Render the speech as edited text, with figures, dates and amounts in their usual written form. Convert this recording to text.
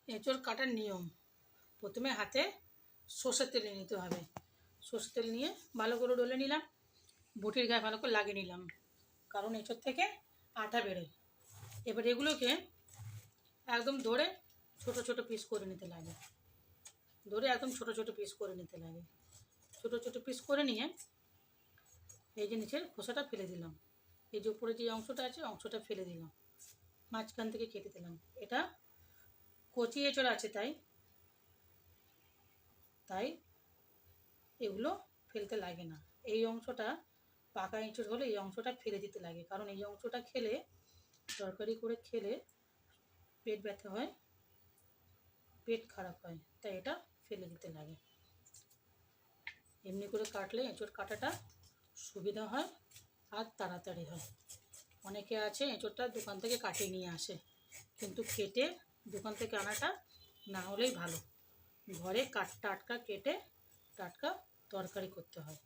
এঁচোড় কাটার নিয়ম, প্রথমে হাতে সর্ষের তেল নিতে হবে। সর্ষের তেল নিয়ে ভালো করে ডলে নিলাম, বটির গায়ে ভালো করে লাগিয়ে নিলাম, কারণ এঁচোড় থেকে আঠা বেরোয়। এবার এগুলোকে একদম ধরে ছোট ছোট পিস করে নিতে লাগে, ধরে একদম ছোট ছোট পিস করে নিতে লাগে। ছোট ছোট পিস করে নিয়ে এই যে নিচের খোসাটা ফেলে দিলাম, এই যে উপরে যে অংশটা আছে অংশটা ফেলে দিলাম, মাঝখান থেকে কেটে দিলাম। এটা কচি এঁচোড় আছে তাই এগুলো ফেলতে লাগে না। এই অংশটা পাকা এঁচোড় হলে এই অংশটা ফেলে দিতে লাগে, কারণ এই অংশটা খেলে, তরকারি করে খেলে পেট ব্যথা হয়, পেট খারাপ হয়, তাই এটা ফেলে দিতে লাগে। এমনি করে কাটলে এঁচোড় কাটাটা সুবিধা হয় আর তাড়াতাড়ি হয়। অনেকে আছে এঁচোড়টা দোকান থেকে কাটিয়ে নিয়ে আসে, কিন্তু কেটে দোকান থেকে আনাটা না হলেই ভালো। ঘরে টাটকা কেটে টাটকা তরকারি করতে হয়।